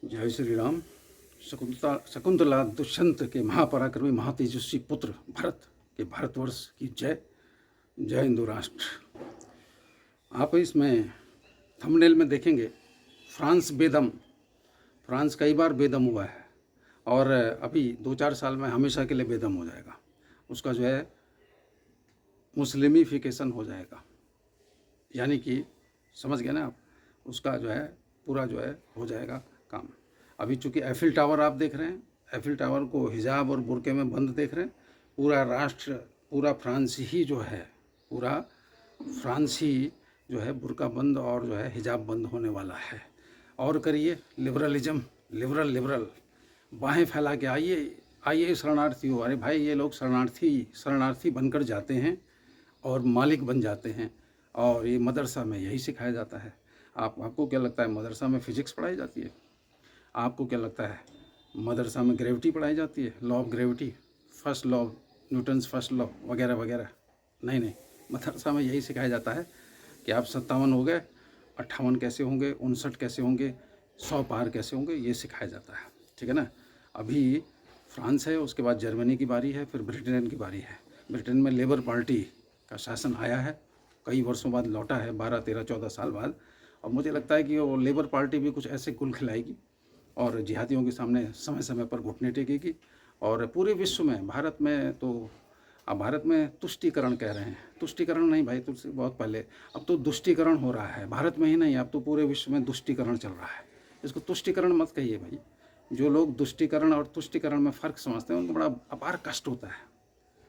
जय श्री राम। शकुंतला दुष्यंत के महापराक्रमी महातेजस्वी पुत्र भरत के भारतवर्ष की जय। जय हिंदू राष्ट्र। आप इसमें थंबनेल में देखेंगे फ्रांस बेदम। फ्रांस कई बार बेदम हुआ है और अभी 2-4 साल में हमेशा के लिए बेदम हो जाएगा। उसका जो है मुस्लिमीफिकेशन हो जाएगा, यानी कि समझ गए ना आप, उसका जो है पूरा जो है हो जाएगा काम। अभी चूंकि एफिल टावर आप देख रहे हैं, एफिल टावर को हिजाब और बुर्के में बंद देख रहे हैं। पूरा राष्ट्र, पूरा फ्रांस ही जो है, पूरा फ्रांस ही जो है बुर्का बंद और जो है हिजाब बंद होने वाला है। और करिए लिबरलिज्म, लिबरल बाहें फैला के आइए आइए शरणार्थी हो। अरे भाई, ये लोग शरणार्थी बनकर जाते हैं और मालिक बन जाते हैं। और ये मदरसा में यही सिखाया जाता है। आपको क्या लगता है मदरसा में फिजिक्स पढ़ाई जाती है? आपको क्या लगता है मदरसा में ग्रेविटी पढ़ाई जाती है? Law of gravity, first law, Newton's first law वगैरह वगैरह? नहीं, मदरसा में यही सिखाया जाता है कि आप 57 हो गए, 58 कैसे होंगे, 59 कैसे होंगे, 100 पार कैसे होंगे, ये सिखाया जाता है। ठीक है ना। अभी फ्रांस है, उसके बाद जर्मनी की बारी है, फिर ब्रिटेन की बारी है। ब्रिटेन में लेबर पार्टी का शासन आया है, कई वर्षों बाद लौटा है, 12, 13, 14 साल बाद। और मुझे लगता है कि वो लेबर पार्टी भी कुछ ऐसे कुल खिलाएगी और जिहादियों के सामने समय समय पर घुटने टेकेगी। और पूरे विश्व में, भारत में तो अब भारत में तुष्टीकरण कह रहे हैं। तुष्टीकरण नहीं भाई, तुझसे बहुत पहले, अब तो दुष्टीकरण हो रहा है। भारत में ही नहीं, अब तो पूरे विश्व में दुष्टीकरण चल रहा है। इसको तुष्टीकरण मत कहिए भाई। जो लोग दुष्टीकरण और तुष्टीकरण में फ़र्क समझते हैं उनको बड़ा अपार कष्ट होता है।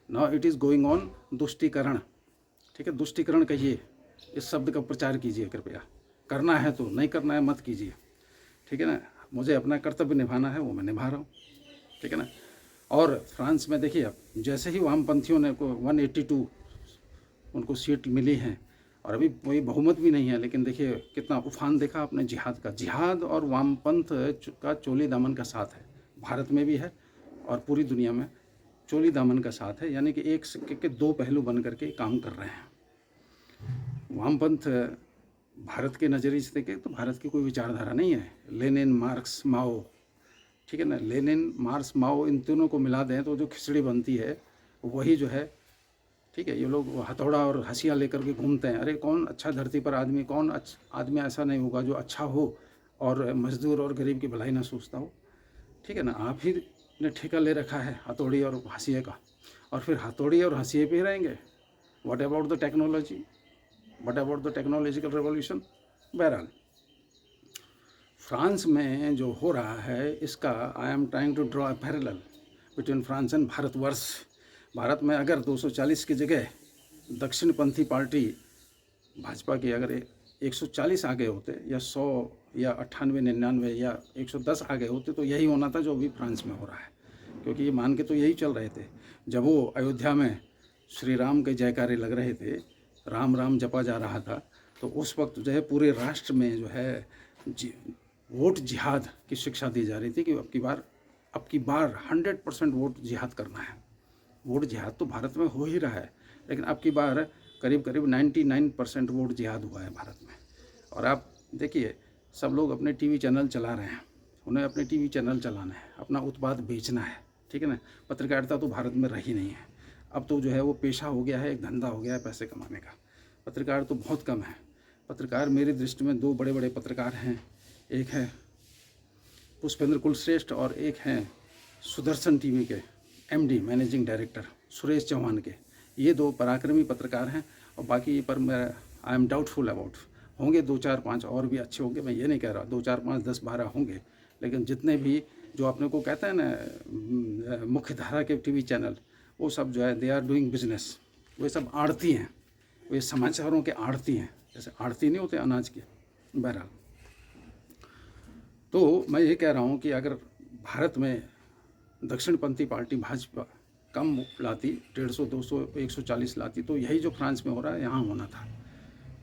Now it is going on दुष्टीकरण। ठीक है, दुष्टीकरण कहिए, इस शब्द का प्रचार कीजिए कृपया। करना है तो, नहीं करना है मत कीजिए। ठीक है ना। मुझे अपना कर्तव्य निभाना है, वो मैं निभा रहा हूँ। ठीक है ना। और फ्रांस में देखिए, अब जैसे ही वामपंथियों ने को 182 उनको सीट मिली हैं और अभी कोई बहुमत भी नहीं है, लेकिन देखिए कितना उफान देखा आपने जिहाद का। जिहाद और वामपंथ का चोली दामन का साथ है, भारत में भी है और पूरी दुनिया में चोली दामन का साथ है। यानी कि एक सिक्के के दो पहलू बन करके काम कर रहे हैं। वामपंथ भारत के नज़रिए से देखें तो भारत की कोई विचारधारा नहीं है। लेनिन, मार्क्स, माओ, ठीक है ना। लेनिन, मार्क्स, माओ, इन तीनों को मिला दें तो जो खिचड़ी बनती है वही जो है। ठीक है, ये लोग हथौड़ा और हंसिया लेकर के घूमते हैं। अरे कौन अच्छा धरती पर आदमी, कौन आदमी ऐसा नहीं होगा जो अच्छा हो और मजदूर और गरीब की भलाई ना सोचता हो। ठीक है ना। आप ही ने ठेका ले रखा है हथौड़ी और हंसिए का, और फिर हथौड़ी और हंसिए पे ही रहेंगे। What about the technology, what about the technological revolution? बहरहाल, फ्रांस में जो हो रहा है इसका I am trying to draw a parallel between France and Bharatvarsh. Bharat में अगर 240 की जगह दक्षिणपंथी पार्टी भाजपा की अगर 140 आ गए होते, या 100 या 98, 99 या 110 आ गए होते, तो यही होना था जो अभी फ्रांस में हो रहा है। क्योंकि ये मान के तो यही चल रहे थे, जब वो अयोध्या में श्री राम के जयकारे लग रहे थे, राम राम जपा जा रहा था, तो उस वक्त जो है पूरे राष्ट्र में जो है वोट जिहाद की शिक्षा दी जा रही थी कि अब की बार 100% वोट जिहाद करना है। वोट जिहाद तो भारत में हो ही रहा है, लेकिन अब की बार करीब करीब 99% वोट जिहाद हुआ है भारत में। और आप देखिए, सब लोग अपने टीवी चैनल चला रहे हैं, उन्हें अपने टीवी चैनल चलाना है, अपना उत्पाद बेचना है। ठीक है ना। पत्रकारिता तो भारत में रही नहीं है, अब तो जो है वो पेशा हो गया है, एक धंधा हो गया है पैसे कमाने का। पत्रकार तो बहुत कम है। पत्रकार मेरी दृष्टि में 2 बड़े बड़े पत्रकार हैं, एक है पुष्पेंद्र कुलश्रेष्ठ और एक हैं सुदर्शन टीवी के MD, managing director Suresh Chauhan के। ये 2 पराक्रमी पत्रकार हैं, और बाकी पर मैं आई एम डाउटफुल अबाउट। होंगे 2, 4, 5 और भी अच्छे होंगे, मैं ये नहीं कह रहा 2, 4, 5, 10, 12 होंगे, लेकिन जितने भी जो अपने को कहते हैं ना मुख्य धारा के टीवी चैनल, वो सब जो है दे आर डूइंग बिजनेस। वे सब आड़ती हैं, वे समाचारों के आड़ती हैं, जैसे आड़ती नहीं होते अनाज के। बहरहाल, तो मैं ये कह रहा हूँ कि अगर भारत में दक्षिणपंथी पार्टी भाजपा कम लाती, 150, 200, 140 लाती, तो यही जो फ्रांस में हो रहा है यहाँ होना था।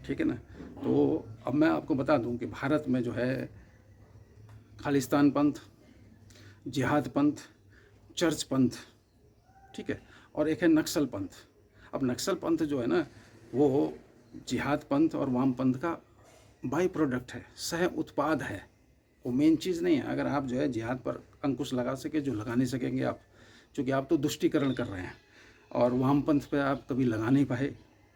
ठीक है ना। तो अब मैं आपको बता दूं कि भारत में जो है खालिस्तान पंथ, जिहाद पंथ, चर्च पंथ, ठीक है, और एक है नक्सल पंथ। अब नक्सल पंथ जो है ना, वो जिहाद पंथ और वाम पंथ का बाई प्रोडक्ट है, सह उत्पाद है। वो मेन चीज़ नहीं है। अगर आप जो है जिहाद पर अंकुश लगा सके, जो लगा नहीं सकेंगे आप, चूँकि आप तो तुष्टीकरण कर रहे हैं और वामपंथ पे आप कभी लगा नहीं पाए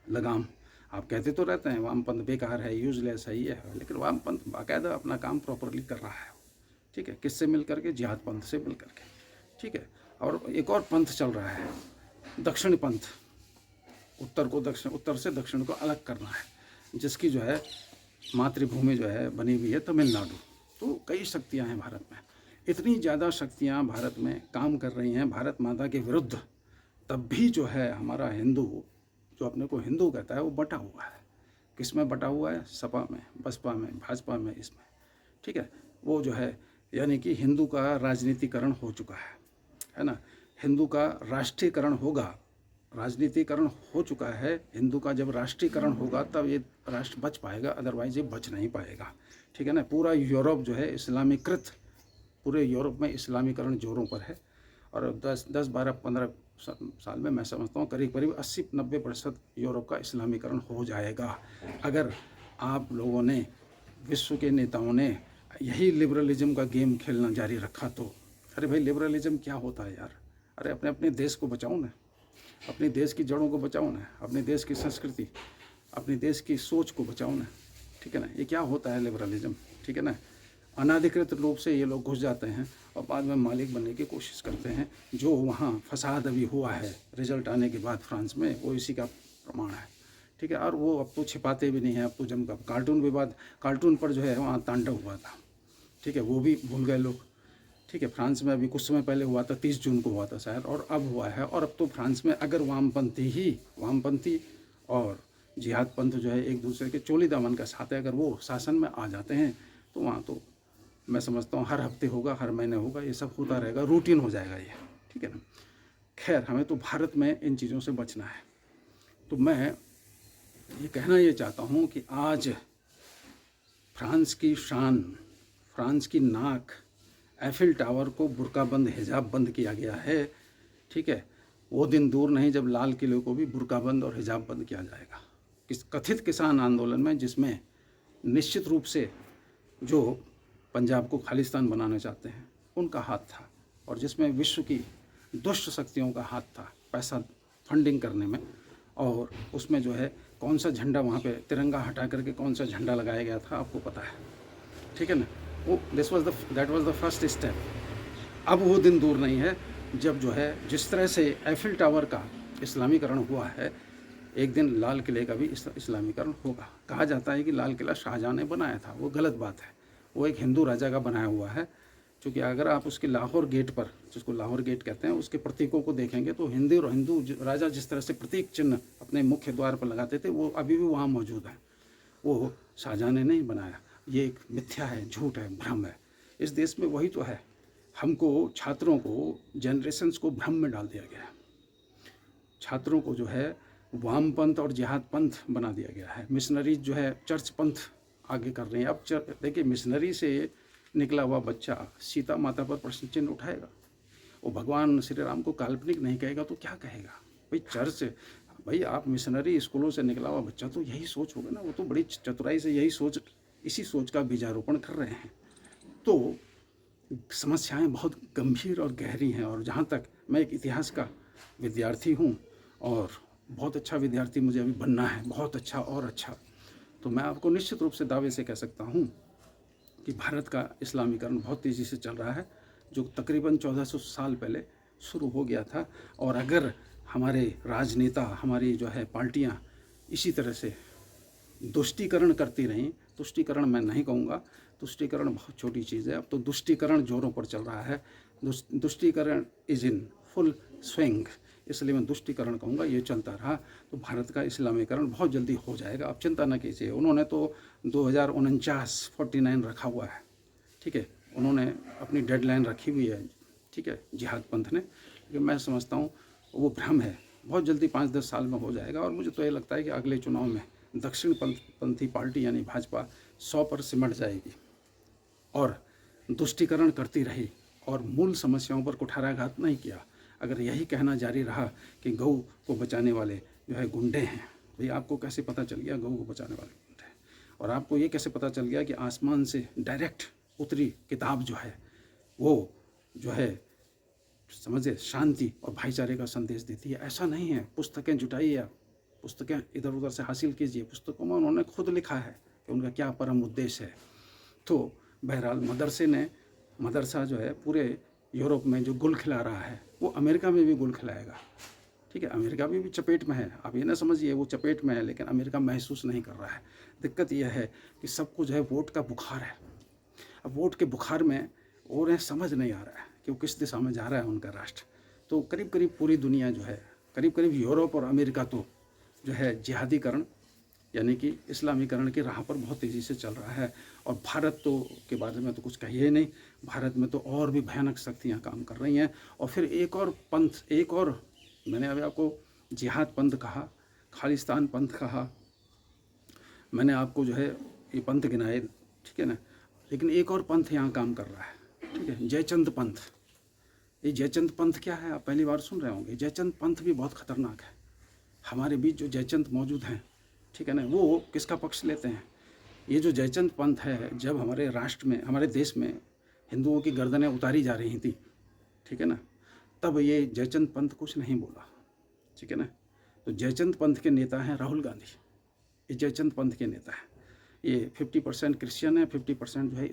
लगाम। आप कहते तो रहते हैं वामपंथ बेकार है, यूजलेस है, ये है, लेकिन वामपंथ बाकायदा अपना काम प्रॉपरली कर रहा है। ठीक है, किससे मिल करके? जिहाद पंथ से मिल करके। ठीक है, और एक और पंथ चल रहा है, दक्षिण पंथ। उत्तर को दक्षिण, उत्तर से दक्षिण को अलग करना है, जिसकी जो है मातृभूमि जो है बनी हुई है तमिलनाडु। तो कई शक्तियां हैं भारत में, इतनी ज़्यादा शक्तियां भारत में काम कर रही हैं भारत माता के विरुद्ध, तब भी जो है हमारा हिंदू, जो अपने को हिंदू कहता है, वो बटा हुआ है। किस में बटा हुआ है? सपा में, बसपा में, भाजपा में, इसमें। ठीक है, वो जो है यानी कि हिंदू का राजनीतिकरण हो चुका है ना। हिंदू का राष्ट्रीयकरण होगा, राजनीतिकरण हो चुका है। हिंदू का जब राष्ट्रीयकरण होगा तब ये राष्ट्र बच पाएगा, अदरवाइज ये बच नहीं पाएगा। ठीक है ना। पूरा यूरोप जो है इस्लामीकृत, पूरे यूरोप में इस्लामीकरण जोरों पर है और 10, 12, 15 साल में मैं समझता हूँ करीब करीब 80-90% यूरोप का इस्लामीकरण हो जाएगा, अगर आप लोगों ने, विश्व के नेताओं ने यही लिबरलिज्म का गेम खेलना जारी रखा तो। अरे भाई, लिबरलिज्म क्या होता है यार? अरे अपने अपने देश को बचाओ ना, अपने देश की जड़ों को बचाओ ना, अपने देश की संस्कृति, अपने देश की सोच को बचाओ ना। ठीक है ना। ये क्या होता है लिबरलिज्म? ठीक है ना। अनाधिकृत रूप से ये लोग घुस जाते हैं और बाद में मालिक बनने की कोशिश करते हैं। जो वहाँ फसाद अभी हुआ है रिजल्ट आने के बाद फ्रांस में, वो इसी का प्रमाण है। ठीक है, और वो अब तो छिपाते भी नहीं हैं, अब तो जमकर कार्टून विवाद, कार्टून पर जो है वहाँ तांडव हुआ था। ठीक है, वो भी भूल गए लोग। ठीक है, फ्रांस में अभी कुछ समय पहले हुआ था, 30 जून को हुआ था शायद, और अब हुआ है। और अब तो फ्रांस में अगर वामपंथी और जिहाद पंथ जो है एक दूसरे के चोली दामन का साथ है, अगर वो शासन में आ जाते हैं तो वहाँ तो मैं समझता हूँ हर हफ्ते होगा, हर महीने होगा, ये सब होता रहेगा, रूटीन हो जाएगा ये। ठीक है ना। खैर, हमें तो भारत में इन चीज़ों से बचना है। तो मैं ये कहना ये चाहता हूँ कि आज फ्रांस की शान, फ्रांस की नाक, एफिल टावर को बुर्का बंद, हिजाब बंद किया गया है। ठीक है, वो दिन दूर नहीं जब लाल किले को भी बुर्का बंद और हिजाब बंद किया जाएगा। किस कथित किसान आंदोलन में, जिसमें निश्चित रूप से जो पंजाब को खालिस्तान बनाना चाहते हैं उनका हाथ था, और जिसमें विश्व की दुष्ट शक्तियों का हाथ था पैसा फंडिंग करने में। और उसमें जो है कौन सा झंडा, वहाँ पे तिरंगा हटा करके कौन सा झंडा लगाया गया था, आपको पता है। ठीक है ना। वो that was the first step. अब वो दिन दूर नहीं है जब जो है जिस तरह से एफिल टावर का इस्लामीकरण हुआ है, एक दिन लाल किले का भी इस्लामीकरण होगा। कहा जाता है कि लाल किला शाहजहाँ ने बनाया था, वो गलत बात है। वो एक हिंदू राजा का बनाया हुआ है। क्योंकि अगर आप उसके लाहौर गेट पर, जिसको लाहौर गेट कहते हैं, उसके प्रतीकों को देखेंगे तो हिंदू राजा जिस तरह से प्रतीक चिन्ह अपने मुख्य द्वार पर लगाते थे, वो अभी भी वहाँ मौजूद है। वो शाहजहाँ ने नहीं बनाया। ये एक मिथ्या है, झूठ है, भ्रम है। इस देश में वही तो है। हमको, छात्रों को, जनरेशन्स को भ्रम में डाल दिया गया। छात्रों को जो है वामपंथ और जिहाद पंथ बना दिया गया है। मिशनरीज जो है चर्च पंथ आगे कर रही हैं। अब देखिए, मिशनरी से निकला हुआ बच्चा सीता माता पर प्रश्न चिन्ह उठाएगा, वो भगवान श्री राम को काल्पनिक नहीं कहेगा तो क्या कहेगा? भाई चर्च, भाई आप मिशनरी स्कूलों से निकला हुआ बच्चा तो यही सोच होगा ना। वो तो बड़ी चतुराई से यही सोच, इसी सोच का बीजारोपण कर रहे हैं। तो समस्याएं बहुत गंभीर और गहरी हैं। और जहाँ तक मैं एक इतिहास का विद्यार्थी हूँ और बहुत अच्छा विद्यार्थी मुझे अभी बनना है, बहुत अच्छा और अच्छा, तो मैं आपको निश्चित रूप से दावे से कह सकता हूँ कि भारत का इस्लामीकरण बहुत तेज़ी से चल रहा है, जो तकरीबन 1400 साल पहले शुरू हो गया था। और अगर हमारे राजनेता, हमारी जो है पार्टियाँ इसी तरह से दुष्टीकरण करती रहीं, तुष्टीकरण मैं नहीं कहूँगा, तुष्टीकरण बहुत छोटी चीज़ है, अब तो दुष्टीकरण जोरों पर चल रहा है। दुष्टीकरण इज़ इन फुल स्विंग, इसलिए मैं तुष्टीकरण कहूँगा। ये चलता रहा तो भारत का इस्लामीकरण बहुत जल्दी हो जाएगा, आप चिंता न कीजिए। उन्होंने तो 2049 रखा हुआ है। ठीक है, उन्होंने अपनी डेडलाइन रखी हुई है। ठीक है, जिहाद पंथ ने, लेकिन मैं समझता हूँ वो भ्रम है। बहुत जल्दी 5-10 साल में हो जाएगा। और मुझे तो ये लगता है कि अगले चुनाव में दक्षिण पंथी पार्टी यानी भाजपा 100 पर सिमट जाएगी और तुष्टीकरण करती रही और मूल समस्याओं पर कुठाराघात नहीं किया। अगर यही कहना जारी रहा कि गऊ को बचाने वाले जो है गुंडे हैं, भाई आपको कैसे पता चल गया गऊ को बचाने वाले गुंडे हैं? और आपको ये कैसे पता चल गया कि आसमान से डायरेक्ट उत्तरी किताब जो है वो जो है समझे शांति और भाईचारे का संदेश देती है। ऐसा नहीं है पुस्तकें जुटाइए, आप पुस्तकें इधर उधर से हासिल कीजिए, पुस्तकों में उन्होंने खुद लिखा है कि उनका क्या परम उद्देश्य है। तो बहरहाल मदरसा जो है पूरे यूरोप में जो गुल खिला रहा है वो अमेरिका में भी गुल खिलाएगा। ठीक है, अमेरिका भी चपेट में है, आप ये ना समझिए वो चपेट में है, लेकिन अमेरिका महसूस नहीं कर रहा है। दिक्कत यह है कि सबको जो है वोट का बुखार है। अब वोट के बुखार में उन्हें समझ नहीं आ रहा है कि वो किस दिशा में जा रहा है उनका राष्ट्र। तो करीब करीब पूरी दुनिया जो है, करीब करीब यूरोप और अमेरिका तो जो है जिहादीकरण यानी कि इस्लामीकरण की राह पर बहुत तेज़ी से चल रहा है। और भारत तो के बारे में तो कुछ कहिए ही नहीं, भारत में तो और भी भयानक शक्तियाँ काम कर रही हैं। और फिर एक और पंथ, एक और मैंने अभी आपको जिहाद पंथ कहा, खालिस्तान पंथ कहा, मैंने आपको जो है ये पंथ गिनाए, ठीक है ना, लेकिन एक और पंथ यहाँ काम कर रहा है, ठीक है, जयचंद पंथ। ये जयचंद पंथ क्या है, आप पहली बार सुन रहे होंगे। जयचंद पंथ भी बहुत खतरनाक है। हमारे बीच जो जयचंद मौजूद हैं, ठीक है ना, वो किसका पक्ष लेते हैं। ये जो जयचंद पंथ है, जब हमारे राष्ट्र में, हमारे देश में हिंदुओं की गर्दनें उतारी जा रही थी, ठीक है ना, तब ये जयचंद पंथ कुछ नहीं बोला, ठीक है ना। तो जयचंद पंथ के नेता हैं राहुल गांधी, ये जयचंद पंथ के नेता हैं। ये 50% क्रिश्चियन है, 50% जो है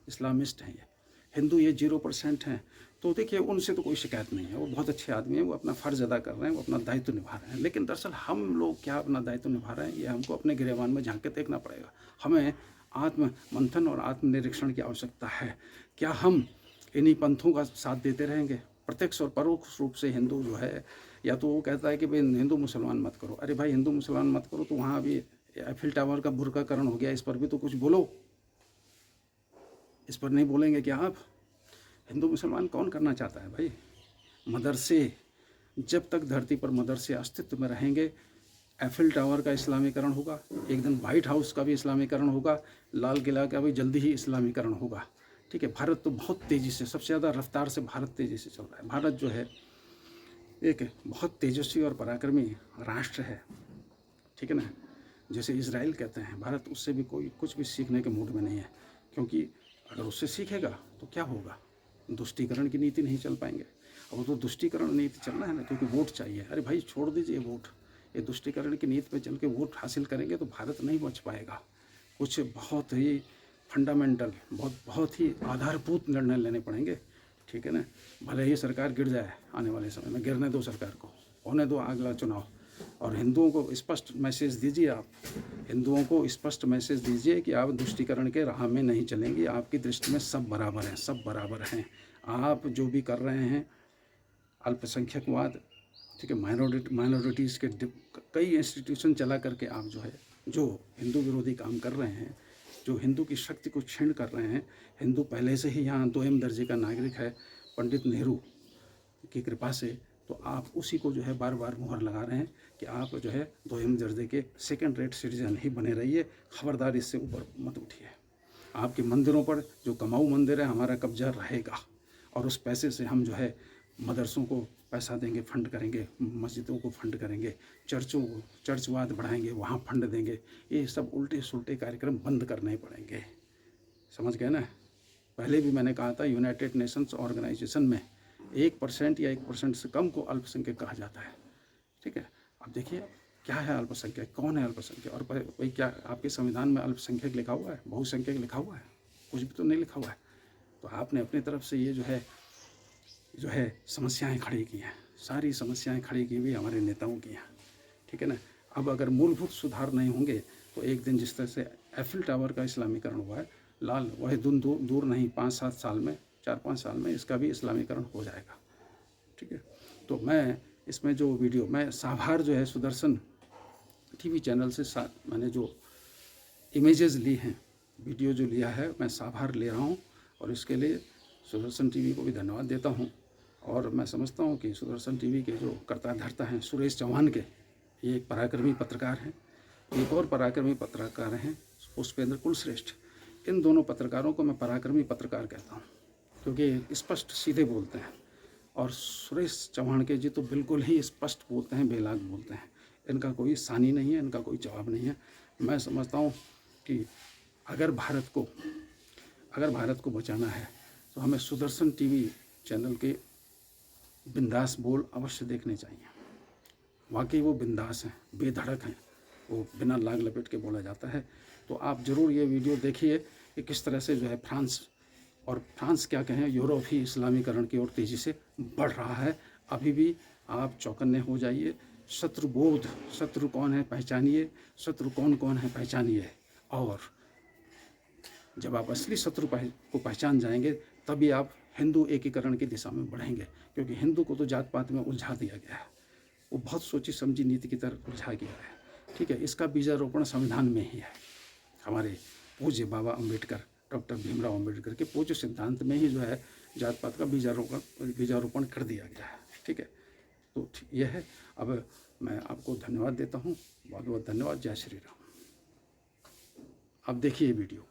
इस्लामिस्ट हैं। ये हिंदू ये 0% हैं। तो देखिए उनसे तो कोई शिकायत नहीं है, वो बहुत अच्छे आदमी हैं, वो अपना फ़र्ज़ अदा कर रहे हैं, वो अपना दायित्व निभा रहे हैं। लेकिन दरअसल हम लोग क्या अपना दायित्व निभा रहे हैं, ये हमको अपने गिरेबान में झांक के देखना पड़ेगा। हमें आत्म मंथन और आत्मनिरीक्षण की आवश्यकता है। क्या हम इन्हीं पंथों का साथ देते रहेंगे? प्रत्यक्ष और परोक्ष रूप से हिंदू जो है, या तो वो कहता है कि भाई हिंदू मुसलमान मत करो। अरे भाई हिंदू मुसलमान मत करो, तो वहाँ अभी एफिल टावर का बुर्काकरण हो गया, इस पर भी तो कुछ बोलो। इस पर नहीं बोलेंगे क्या आप? हिंदू मुसलमान कौन करना चाहता है भाई? मदरसे, जब तक धरती पर मदरसे अस्तित्व में रहेंगे, एफिल टावर का इस्लामीकरण होगा, एक दिन वाइट हाउस का भी इस्लामीकरण होगा, लाल किला का भी जल्दी ही इस्लामीकरण होगा। ठीक है, भारत तो बहुत तेज़ी से, सबसे ज़्यादा रफ्तार से भारत तेज़ी से चल रहा है। भारत जो है एक बहुत तेजस्वी और पराक्रमी राष्ट्र है, ठीक है ना। जैसे इजराइल कहते हैं, भारत उससे भी कोई कुछ भी सीखने के मूड में नहीं है, क्योंकि अगर उससे सीखेगा तो क्या होगा, तुष्टीकरण की नीति नहीं चल पाएंगे। अब तो तुष्टीकरण नीति चलना है ना, क्योंकि वोट चाहिए। अरे भाई छोड़ दीजिए वोट, ये तुष्टीकरण की नीति पे चल के वोट हासिल करेंगे तो भारत नहीं बच पाएगा। कुछ बहुत ही फंडामेंटल, बहुत ही आधारभूत निर्णय लेने पड़ेंगे, ठीक है ना। भले ही सरकार गिर जाए आने वाले समय में, गिरने दो सरकार को, होने दो अगला चुनाव। और हिंदुओं को स्पष्ट मैसेज दीजिए, आप हिंदुओं को स्पष्ट मैसेज दीजिए कि आप तुष्टीकरण के राह में नहीं चलेंगे। आपकी दृष्टि में सब बराबर हैं, सब बराबर हैं। आप जो भी कर रहे हैं, अल्पसंख्यकवाद, ठीक है, माइनॉरिटीज़ के कई इंस्टीट्यूशन चला करके आप जो है, जो हिंदू विरोधी काम कर रहे हैं, जो हिंदू की शक्ति को क्षीण कर रहे हैं। हिंदू पहले से ही यहाँ 2M दर्जे का नागरिक है पंडित नेहरू की कृपा से, तो आप उसी को जो है बार बार मुहर लगा रहे हैं कि आप जो है 2M दर्जे के सेकंड रेट सिटीजन ही बने रहिए, खबरदार इससे ऊपर मत उठिए। आपके मंदिरों पर जो कमाऊ मंदिर है, हमारा कब्जा रहेगा, और उस पैसे से हम जो है मदरसों को पैसा देंगे, फंड करेंगे, मस्जिदों को फंड करेंगे, चर्चवाद बढ़ाएंगे, वहाँ फंड देंगे। ये सब उल्टे सुलटे कार्यक्रम बंद करने पड़ेंगे, समझ गए ना। पहले भी मैंने कहा था, यूनाइटेड नेशंस ऑर्गेनाइजेशन में 1% या 1% से कम को अल्पसंख्यक कहा जाता है, ठीक है। अब देखिए क्या है अल्पसंख्यक, कौन है अल्पसंख्यक? और भाई क्या आपके संविधान में अल्पसंख्यक लिखा हुआ है, बहुसंख्यक लिखा हुआ है? कुछ भी तो नहीं लिखा हुआ है। तो आपने अपनी तरफ से ये जो है समस्याएं खड़ी की हैं, सारी समस्याएं खड़ी की हुई हमारे नेताओं की हैं, ठीक है ना। अब अगर मूलभूत सुधार नहीं होंगे तो एक दिन जिस तरह से एफिल टावर का इस्लामीकरण हुआ है, लाल वही दूर नहीं, 5-7 साल में, 4-5 साल में इसका भी इस्लामीकरण हो जाएगा, ठीक है। तो मैं इसमें जो वीडियो, मैं साभार जो है सुदर्शन टीवी चैनल से मैंने जो इमेजेस ली हैं, वीडियो जो लिया है, मैं साभार ले रहा हूँ, और इसके लिए सुदर्शन टीवी को भी धन्यवाद देता हूँ। और मैं समझता हूँ कि सुदर्शन टीवी के जो कर्ता धर्ता हैं सुरेश चौहान के, ये एक पराक्रमी पत्रकार हैं। एक और पराक्रमी पत्रकार हैं पुष्पेंद्र कुलश्रेष्ठ। इन दोनों पत्रकारों को मैं पराक्रमी पत्रकार कहता हूँ, क्योंकि स्पष्ट सीधे बोलते हैं। और सुरेश चौहान के जी तो बिल्कुल ही स्पष्ट बोलते हैं, बेलाग बोलते हैं। इनका कोई सानी नहीं है, इनका कोई जवाब नहीं है। मैं समझता हूँ कि अगर भारत को अगर भारत को बचाना है तो हमें सुदर्शन टीवी चैनल के बिंदास बोल अवश्य देखने चाहिए। वाकई वो बिंदास हैं, बेधड़क हैं, वो बिना लाग लपेट के बोला जाता है। तो आप ज़रूर ये वीडियो देखिए कि किस तरह से जो है फ्रांस क्या कहें, यूरोप ही इस्लामीकरण की ओर तेज़ी से बढ़ रहा है। अभी भी आप चौकन्ने हो जाइए। शत्रुबोध, शत्रु कौन है पहचानिए, शत्रु कौन कौन है पहचानिए, और जब आप असली शत्रु को पहचान जाएंगे तभी आप हिंदू एकीकरण की दिशा में बढ़ेंगे। क्योंकि हिंदू को तो जात पात में उलझा दिया गया है, वो बहुत सोची समझी नीति की तरफ उलझा गया है। ठीक है, इसका बीजारोपण संविधान में ही है। हमारे पूज्य बाबा अम्बेडकर, डॉक्टर भीमराव अम्बेडकर के पूज्य सिद्धांत में ही जो है जात पात का बीजारोपण कर दिया गया है। ठीक है, तो यह है। अब मैं आपको धन्यवाद देता हूँ, बहुत बहुत धन्यवाद। जय श्री राम। अब देखिए वीडियो।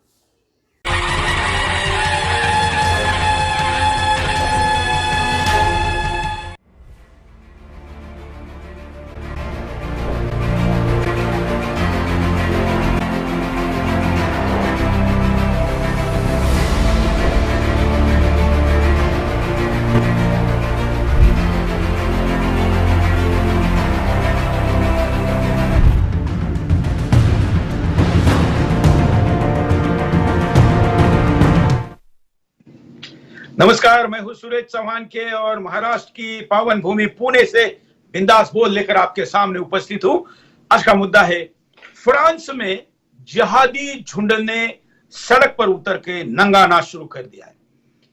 नमस्कार, मैं हूं सुरेश चौहान के और महाराष्ट्र की पावन भूमि पुणे से बिंदास बोल लेकर आपके सामने उपस्थित हूं। आज का मुद्दा है फ्रांस में जिहादी झुंड ने सड़क पर उतर के नंगा नाच शुरू कर दिया है।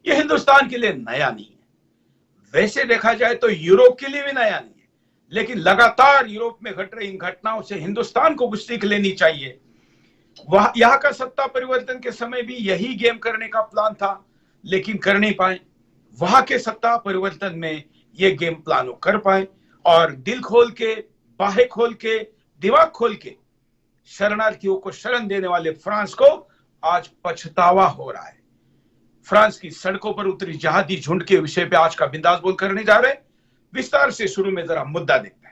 यह हिंदुस्तान के लिए नया नहीं है, वैसे देखा जाए तो यूरोप के लिए भी नया नहीं है, लेकिन लगातार यूरोप में घट रही इन घटनाओं से हिंदुस्तान को कुछ सीख लेनी चाहिए। यहाँ का सत्ता परिवर्तन के समय भी यही गेम करने का प्लान था, लेकिन कर नहीं पाए। वहां के सत्ता परिवर्तन में ये गेम प्लान कर पाए और दिल खोल के, बाहें खोल के, दिमाग खोल के शरणार्थियों को शरण देने वाले फ्रांस को आज पछतावा हो रहा है। फ्रांस की सड़कों पर उतरी जिहादी झुंड के विषय पे आज का बिंदास बोल करने जा रहे हैं। विस्तार से शुरू में जरा मुद्दा देखते हैं।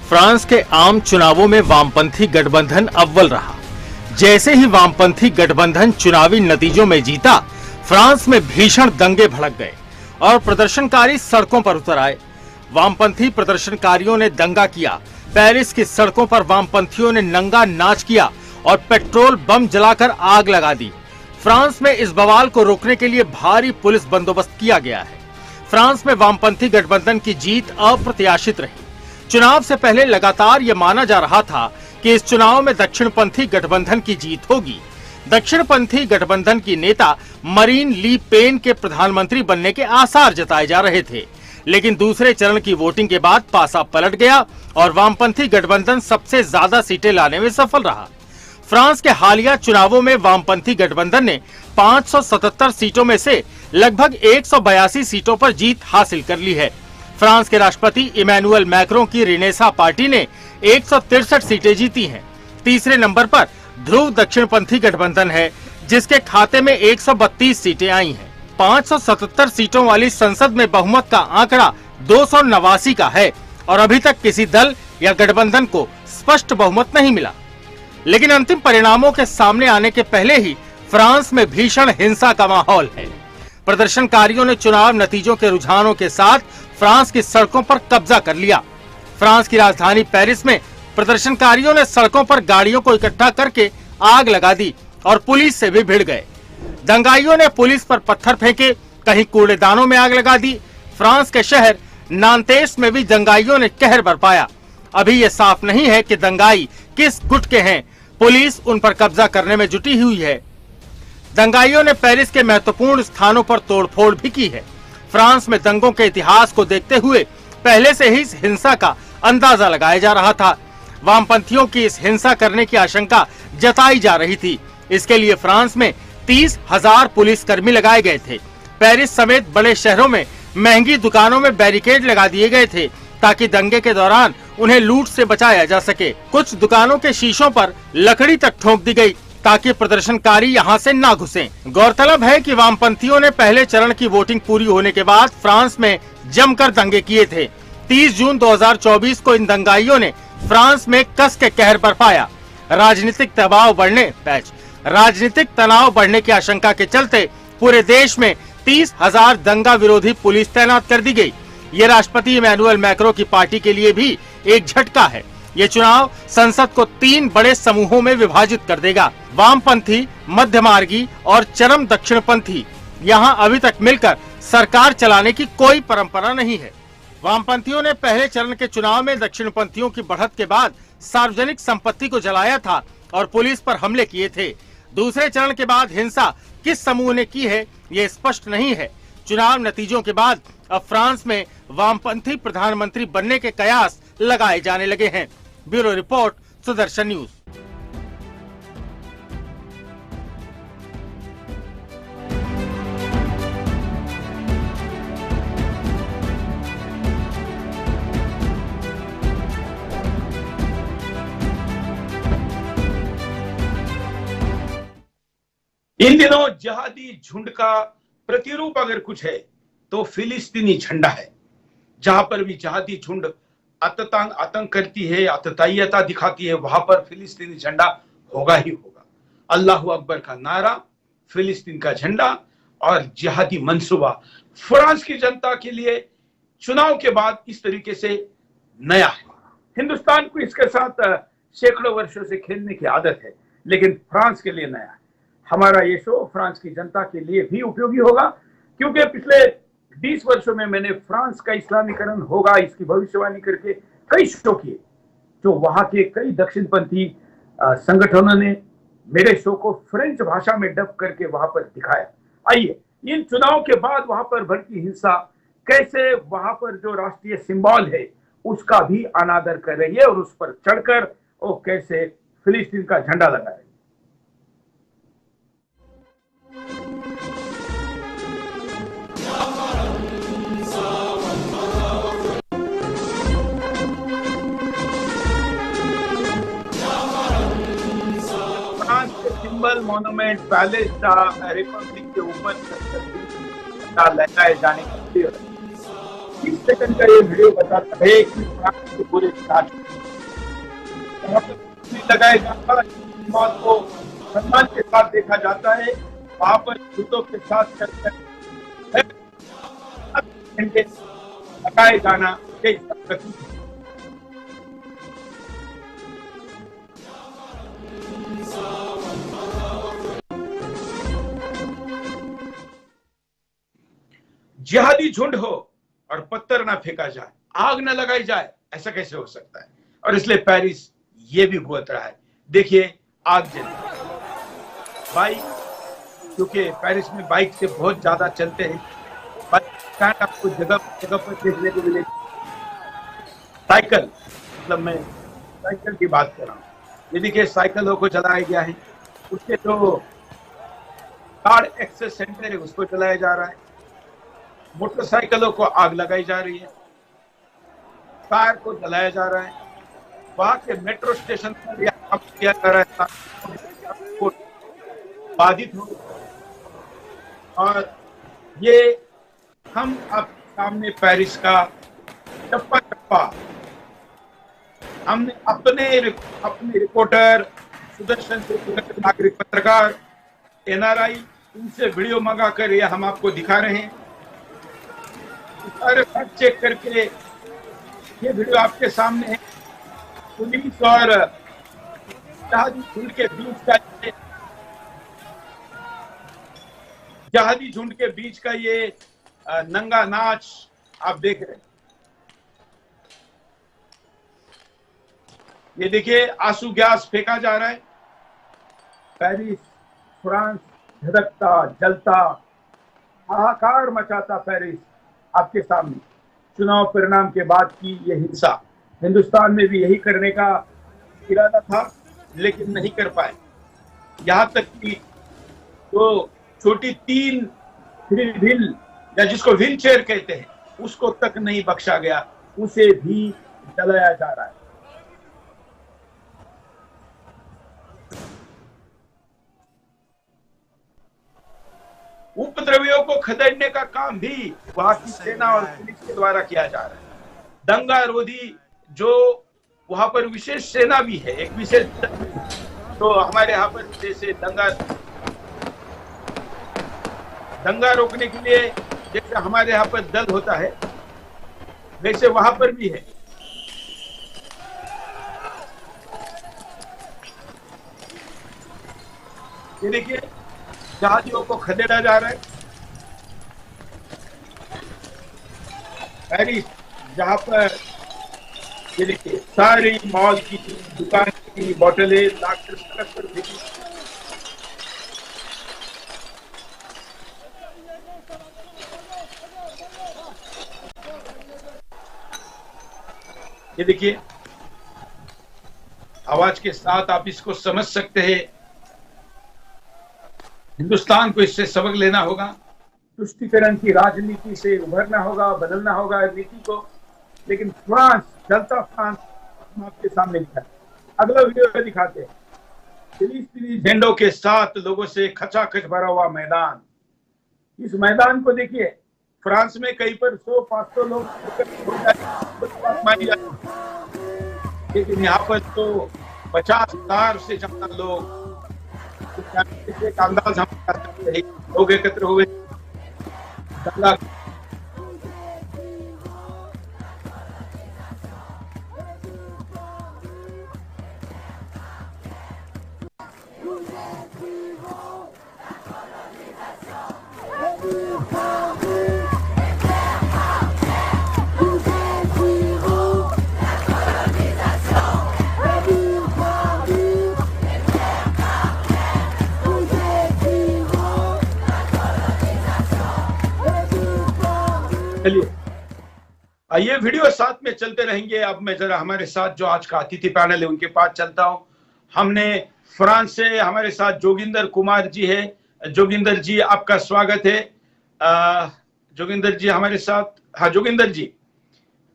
फ्रांस के आम चुनावों में वामपंथी गठबंधन अव्वल रहा। जैसे ही वामपंथी गठबंधन चुनावी नतीजों में जीता, फ्रांस में भीषण दंगे भड़क गए और प्रदर्शनकारी सड़कों पर उतर आए। वामपंथी प्रदर्शनकारियों ने दंगा किया। पेरिस की सड़कों पर वामपंथियों ने नंगा नाच किया और पेट्रोल बम जलाकर आग लगा दी। फ्रांस में इस बवाल को रोकने के लिए भारी पुलिस बंदोबस्त किया गया है। फ्रांस में वामपंथी गठबंधन की जीत अप्रत्याशित रही। चुनाव से पहले लगातार यह माना जा रहा था कि इस चुनाव में दक्षिणपंथी गठबंधन की जीत होगी। दक्षिणपंथी गठबंधन की नेता मरीन ली पेन के प्रधानमंत्री बनने के आसार जताए जा रहे थे, लेकिन दूसरे चरण की वोटिंग के बाद पासा पलट गया और वामपंथी गठबंधन सबसे ज्यादा सीटें लाने में सफल रहा। फ्रांस के हालिया चुनावों में वामपंथी गठबंधन ने 577 सीटों में से लगभग 182 सीटों पर जीत हासिल कर ली है। फ्रांस के राष्ट्रपति इमैनुअल मैक्रों की रेनेसा पार्टी ने 163 सीटें जीती हैं। तीसरे नंबर पर ध्रुव दक्षिणपंथी गठबंधन है, जिसके खाते में 132 सीटें आई हैं। 577 सीटों वाली संसद में बहुमत का आंकड़ा 289 का है और अभी तक किसी दल या गठबंधन को स्पष्ट बहुमत नहीं मिला। लेकिन अंतिम परिणामों के सामने आने के पहले ही फ्रांस में भीषण हिंसा का माहौल है। प्रदर्शनकारियों ने चुनाव नतीजों के रुझानों के साथ फ्रांस की सड़कों पर कब्जा कर लिया। फ्रांस की राजधानी पेरिस में प्रदर्शनकारियों ने सड़कों पर गाड़ियों को इकट्ठा करके आग लगा दी और पुलिस से भी भिड़ गए। दंगाइयों ने पुलिस पर पत्थर फेंके, कहीं कूड़ेदानों में आग लगा दी। फ्रांस के शहर नांतेस में भी दंगाइयों ने कहर बरपाया। अभी ये साफ नहीं है कि दंगाई किस गुट के हैं। पुलिस उन पर कब्जा करने में जुटी हुई है। दंगाइयों ने पेरिस के महत्वपूर्ण स्थानों पर तोड़फोड़ भी की है। फ्रांस में दंगों के इतिहास को देखते हुए पहले से ही इस हिंसा का अंदाजा लगाया जा रहा था। वामपंथियों की इस हिंसा करने की आशंका जताई जा रही थी। इसके लिए फ्रांस में 30,000 पुलिसकर्मी लगाए गए थे। पेरिस समेत बड़े शहरों में महंगी दुकानों में बैरिकेड लगा दिए गए थे ताकि दंगे के दौरान उन्हें लूट से बचाया जा सके। कुछ दुकानों के शीशों पर लकड़ी तक ठोक दी गई ताकि प्रदर्शनकारी यहां से ना घुसें। गौरतलब है कि वामपंथियों ने पहले चरण की वोटिंग पूरी होने के बाद फ्रांस में जमकर दंगे किए थे। 30 जून 2024 को इन दंगाइयों ने फ्रांस में कस के कहर बरपाया। राजनीतिक तनाव बढ़ने की आशंका के चलते पूरे देश में 30,000 दंगा विरोधी पुलिस तैनात कर दी गई। ये राष्ट्रपति इमैनुअल मैक्रों की पार्टी के लिए भी एक झटका है। ये चुनाव संसद को 3 बड़े समूहों में विभाजित कर देगा। वामपंथी, मध्यमार्गी और चरम दक्षिणपंथी यहाँ अभी तक मिलकर सरकार चलाने की कोई परंपरा नहीं है। वामपंथियों ने पहले चरण के चुनाव में दक्षिणपंथियों की बढ़त के बाद सार्वजनिक संपत्ति को जलाया था और पुलिस पर हमले किए थे। दूसरे चरण के बाद हिंसा किस समूह ने की है ये स्पष्ट नहीं है। चुनाव नतीजों के बाद अब फ्रांस में वामपंथी प्रधानमंत्री बनने के कयास लगाए जाने लगे हैं। Bureau report, Sudarshan news. इन दिनों जिहादी झुंड का प्रतिरूप अगर कुछ है तो फिलिस्तीनी झंडा है। जहां पर भी जिहादी झुंड आतंक करती है, आततायियता दिखाती है, वहां पर फिलिस्तीनी झंडा होगा ही होगा। अल्लाह अकबर का नारा, फिलिस्तीन का झंडा और जिहादी मंसूबा फ्रांस की जनता के लिए चुनाव के बाद इस तरीके से नया है। हिंदुस्तान को इसके साथ सैकड़ों वर्षों से खेलने की आदत है, लेकिन फ्रांस के लिए नया है। हमारा ये शो फ्रांस की जनता के लिए भी उपयोगी होगा, क्योंकि पिछले 20 वर्षों में मैंने फ्रांस का इस्लामीकरण होगा इसकी भविष्यवाणी करके कई शो किए, जो वहां के कई दक्षिणपंथी संगठनों ने मेरे शो को फ्रेंच भाषा में डब करके वहां पर दिखाया। आइए, इन चुनाव के बाद वहां पर भड़की हिंसा कैसे वहां पर जो राष्ट्रीय सिंबल है उसका भी अनादर कर रही है और उस पर चढ़कर वो कैसे फिलिस्तीन का झंडा लगा रही है। सिंबल मोन्यूमेंट पैलेस का रिपब्लिक के ऊपर लगाए जाने के लिए 30 सेकंड का ये वीडियो बताता है कि फ्रांस के पूरे लगाए जाता मौत को सम्मान के साथ देखा जाता है। वहां पर जूतों के साथ लगाए जाना जिहादी झुंड हो और पत्थर ना फेंका जाए, आग ना लगाई जाए, ऐसा कैसे हो सकता है? और इसलिए पेरिस ये भी भुगत रहा है। देखिए, आग जल बाइक, क्योंकि पेरिस में बाइक से बहुत ज्यादा चलते हैं, आपको जगह पर देखने को मिलेगी। साइकिल, मतलब मैं साइकिल की बात कर रहा हूँ। ये देखिए, साइकिलों को चलाया गया है, उसके जो कार एक्सेस सेंटर है उसको चलाया जा रहा है। मोटरसाइकिलों को आग लगाई जा रही है, कार को जलाया जा रहा है। वहां के मेट्रो स्टेशन पर यह किया जा रहा है बाधित हो। और ये हम आपके सामने पेरिस का चप्पा चप्पा हमने अपने रिपोर्टर, सुदर्शन से नागरिक पत्रकार, NRI, उनसे वीडियो मंगा कर यह हम आपको दिखा रहे हैं। सारे फैक्ट चेक करके ये वीडियो आपके सामने है। पुलिस और जिहादी झुंड के बीच का ये नंगा नाच आप देख रहे हैं। ये देखिए, आंसू गैस फेंका जा रहा है। पेरिस, फ्रांस धधकता, जलता, हाहाकार मचाता पेरिस आपके सामने। चुनाव परिणाम के बाद की ये हिंसा, हिंदुस्तान में भी यही करने का इरादा था, लेकिन नहीं कर पाए। यहाँ तक कि जो छोटी 3 व्हील या जिसको व्हील चेयर कहते हैं उसको तक नहीं बख्शा गया, उसे भी जलाया जा रहा है। उपद्रवियों को खदेड़ने का काम भी वहां की सेना और पुलिस के द्वारा किया जा रहा है। दंगा रोधी जो वहां पर विशेष सेना भी है, एक विशेष, तो हमारे यहाँ पर जैसे दंगा रोकने के लिए जैसे हमारे यहाँ पर दल होता है, वैसे वहां पर भी है। ये देखिए जहाजियों को खदेड़ा जा रहा है। पेरिस, जहां पर ये देखिए सारी मॉल की दुकान की बोतलें लाकर सड़क पर फेंकी। ये देखिए आवाज के साथ आप इसको समझ सकते हैं। हिंदुस्तान को इससे सबक लेना होगा, तुष्टीकरण की राजनीति से उभरना होगा, बदलना होगा नीति को। लेकिन फ्रांस, जलता फ्रांस हम आपके सामने दिखा। अगला वीडियो दिखाते हैं। फिलिस्तीनी झंडों के साथ लोगों से खचाखच भरा हुआ मैदान। इस मैदान को देखिए, फ्रांस में कहीं पर 100-500 लोग मारी जाती, लेकिन यहाँ पर तो 50,000 से ज्यादा लोग, एक अंदाज हम कर सकते हैं, लोग एकत्र हुए। चलिए ये वीडियो साथ में चलते रहेंगे। अब मैं जरा हमारे साथ जो आज का अतिथि पैनल है उनके पास चलता हूं। हमने फ्रांस से हमारे साथ जोगिंदर कुमार जी है। जोगिंदर जी आपका स्वागत है। जोगिंदर जी हमारे साथ, हाँ जोगिंदर जी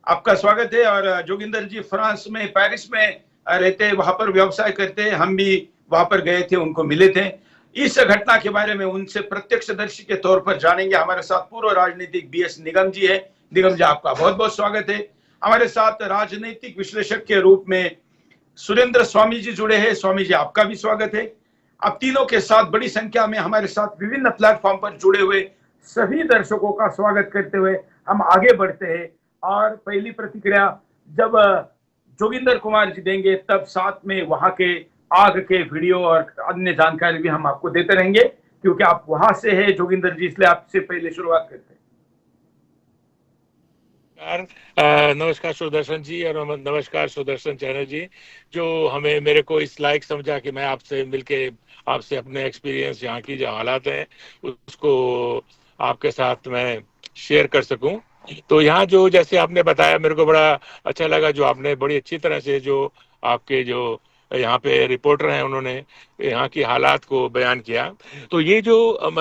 आपका स्वागत है। और जोगिंदर जी फ्रांस में, पेरिस में रहते हैं, वहां पर व्यवसाय करते हैं। हम भी वहां पर गए थे, उनको मिले थे। इस घटना के बारे में उनसे प्रत्यक्षदर्शी के तौर पर जानेंगे। हमारे साथ पूर्व राजनीतिक बीएस निगम जी है। निगम जी आपका बहुत बहुत स्वागत है। हमारे साथ राजनीतिक विश्लेषक के रूप में सुरेंद्र स्वामी जी जुड़े हैं। स्वामी जी आपका भी स्वागत है। आप तीनों के साथ बड़ी संख्या में हमारे साथ विभिन्न प्लेटफॉर्म पर जुड़े हुए सभी दर्शकों का स्वागत करते हुए हम आगे बढ़ते हैं। और पहली प्रतिक्रिया जब जोगिंदर कुमार जी देंगे, तब साथ में वहां के आग के वीडियो और अन्य जानकारी भी हम आपको देते रहेंगे, क्योंकि आप वहां से हैं जोगिंदर जी, इसलिए आपसे पहले शुरुआत करते हैं। नमस्कार सुदर्शन जी, और नमस्कार सुदर्शन चैनल जी, जो हमें मेरे को इस लायक समझा कि मैं आपसे मिलके आपसे अपने एक्सपीरियंस, यहाँ की जो हालात हैं उसको आपके साथ मैं शेयर कर सकूं। तो यहाँ जो जैसे आपने बताया, मेरे को बड़ा अच्छा लगा जो आपने बड़ी अच्छी तरह से जो आपके जो यहाँ पे रिपोर्टर हैं उन्होंने यहाँ की हालात को बयान किया। तो ये जो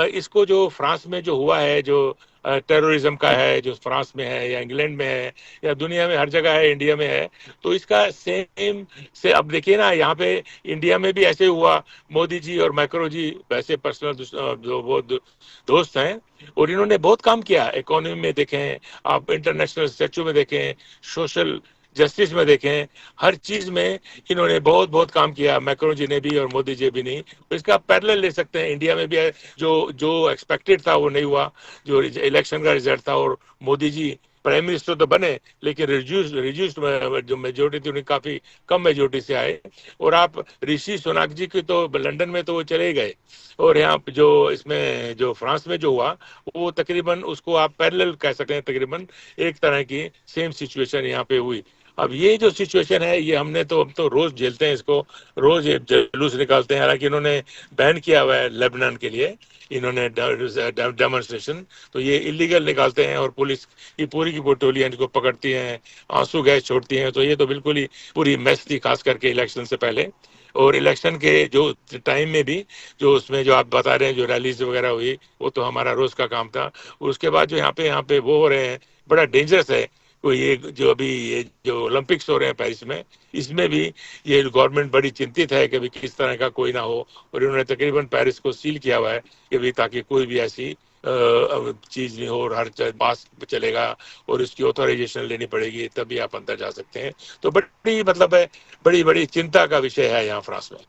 इसको जो फ्रांस में जो हुआ है, जो टेररिज्म का है, जो फ्रांस में है या इंग्लैंड में है या दुनिया में हर जगह है, इंडिया में है, तो इसका सेम से अब देखिए ना, यहाँ पे इंडिया में भी ऐसे हुआ। मोदी जी और मैक्रो जी वैसे पर्सनल जो वो दोस्त हैं, और इन्होंने बहुत काम किया। इकोनॉमी में देखें आप, इंटरनेशनल स्टैच्यू में देखें, सोशल जस्टिस में देखें, हर चीज में इन्होंने बहुत बहुत काम किया। मैक्रो जी ने भी और मोदी जी भी नहीं। तो इसका पैरेलल ले सकते हैं। इंडिया में भी जो एक्सपेक्टेड था वो नहीं हुआ, जो इलेक्शन का रिजल्ट था। और मोदी जी प्राइम मिनिस्टर तो बने, लेकिन रिड्यूस्ड जो मेजोरिटी थी उन्हें काफी कम मेजोरिटी से आए। और आप ऋषि सुनाक जी की तो लंदन में तो वो चले गए, और यहाँ जो इसमें जो फ्रांस में जो हुआ वो तकरीबन उसको आप पैरेलल कह सकते हैं। तकरीबन एक तरह की सेम सिचुएशन यहाँ पे हुई। अब ये जो सिचुएशन है ये हम तो रोज झेलते हैं इसको, रोज ये जुलूस निकालते हैं। हालांकि इन्होंने बैन किया हुआ है लेबनान के लिए, इन्होंने डेमोन्स्ट्रेशन, तो ये इलीगल निकालते हैं और पुलिस की पूरी टोलियां इनको पकड़ती हैं, आंसू गैस छोड़ती हैं। तो ये तो बिल्कुल ही पूरी मैस थी, खास करके इलेक्शन से पहले। और इलेक्शन के जो टाइम में भी जो उसमें जो आप बता रहे हैं जो रैलीज वगैरह हुई, वो तो हमारा रोज का काम था। उसके बाद जो यहाँ पे वो हो रहे हैं, बड़ा डेंजरस है कोई एक जो अभी ये जो ओलंपिक्स हो रहे हैं पेरिस में, इसमें भी ये गवर्नमेंट बड़ी चिंतित है कि भी किस तरह का कोई ना हो, और इन्होंने तकरीबन पेरिस को सील किया हुआ है कि भी ताकि कोई भी ऐसी चीज नहीं हो, और हर पास चलेगा और इसकी ऑथराइजेशन लेनी पड़ेगी तभी आप अंदर जा सकते हैं। तो बड़ी मतलब है, बड़ी बड़ी चिंता का विषय है यहाँ फ्रांस में।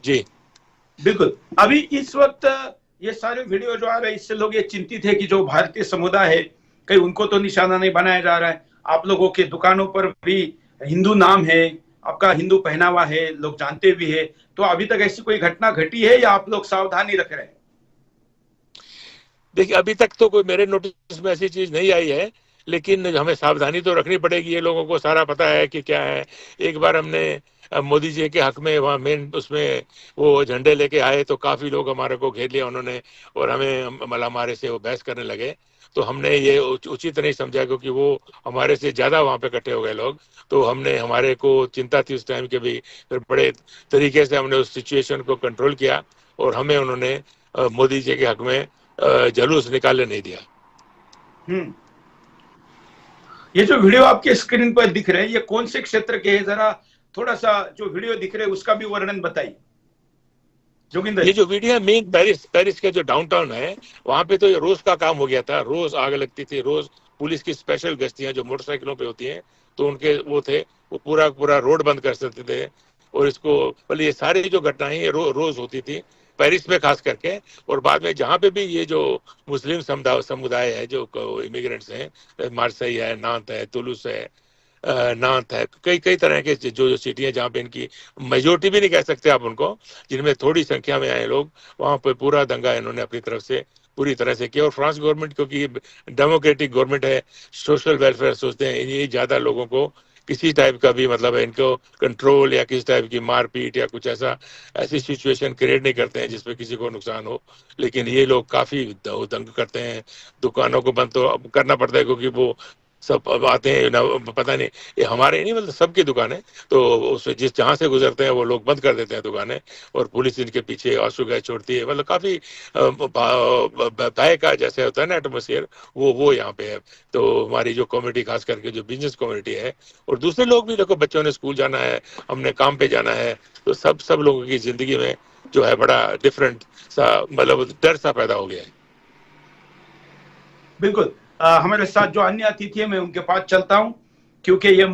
जी बिल्कुल। अभी इस वक्त ये सारे वीडियो जो आ रहे हैं, इससे लोग ये चिंतित है कि जो भारतीय समुदाय है कहीं उनको तो निशाना नहीं बनाया जा रहा है। आप लोगों के दुकानों पर भी हिंदू नाम है, आपका हिंदू पहनावा है, लोग जानते भी है। तो अभी तक ऐसी कोई घटना घटी है या आप लोग सावधानी रख रहे हैं? देखिए, अभी तक तो कोई मेरे नोटिस में ऐसी चीज नहीं आई है, लेकिन हमें सावधानी तो रखनी पड़ेगी। ये लोगों को सारा पता है कि क्या है। एक बार हमने मोदी जी के हक में वहाँ मेन उसमें वो झंडे लेके आए तो काफी लोग हमारे को घेर लिया उन्होंने, और हमें मतलब हमारे से वो बहस करने लगे। तो हमने ये उचित नहीं समझा, क्योंकि वो हमारे से ज्यादा वहाँ पे इकट्ठे हो गए लोग। तो हमने, हमारे को चिंता थी उस टाइम के भी, फिर बड़े तरीके से हमने उस सिचुएशन को कंट्रोल किया, और हमें उन्होंने मोदी जी के हक में जुलूस निकालने नहीं दिया। ये जो वीडियो आपके स्क्रीन पर दिख रहे हैं, ये कौन से क्षेत्र के हैं? जरा थोड़ा सा जो वीडियो दिख रहे हैं उसका भी वर्णन बताइए जोगिंदर। ये जो वीडियो है मेन पेरिस के जो डाउनटाउन है, वहां पे तो ये रोज का काम हो गया था। रोज आग लगती थी, रोज पुलिस की स्पेशल गश्तियां जो मोटरसाइकिलों पे होती हैं, तो उनके वो थे, वो पूरा पूरा रोड बंद कर सकते थे। और इसको ये सारी जो घटनाएं ये रोज होती थी पेरिस में खास करके। और बाद में जहाँ पे भी ये जो मुस्लिम समुदाय है, जो इमिग्रेंट्स हैं, मार्सेई है, नांत है, तुलुस है, नांत है, कई कई तरह के जो सिटी है जहाँ पे इनकी मेजोरिटी भी नहीं कह सकते आप उनको, जिनमें थोड़ी संख्या में आए लोग, वहाँ पे पूरा दंगा इन्होंने अपनी तरफ से पूरी तरह से किया। और फ्रांस गवर्नमेंट, क्योंकि डेमोक्रेटिक गवर्नमेंट है, सोशल वेलफेयर सोचते हैं, ये ज्यादा लोगों को किसी टाइप का भी मतलब इनको कंट्रोल या किसी टाइप की मारपीट या कुछ ऐसी सिचुएशन क्रिएट नहीं करते हैं जिसमें किसी को नुकसान हो। लेकिन ये लोग काफी दंग करते हैं। दुकानों को बंद तो करना पड़ता है, क्योंकि वो सब अब आते हैं ना, पता नहीं, ये हमारे नहीं मतलब सबकी दुकानें, तो उसमें जहाँ से गुजरते हैं वो लोग बंद कर देते हैं दुकानें, और पुलिस इनके पीछे आंसू गैस छोड़ती है। मतलब काफी भय का जैसे होता है ना एटमोसफियर, वो यहाँ पे है। तो हमारी जो कम्युनिटी, खास करके जो बिजनेस कम्युनिटी है, और दूसरे लोग भी, देखो बच्चों ने स्कूल जाना है, हमने काम पे जाना है, तो सब लोगों की जिंदगी में जो है बड़ा डिफरेंट सा मतलब डर सा पैदा हो गया है। बिल्कुल। हमारे साथ जो अन्य अतिथि है मैं उनके पास चलता हूं, क्योंकि ये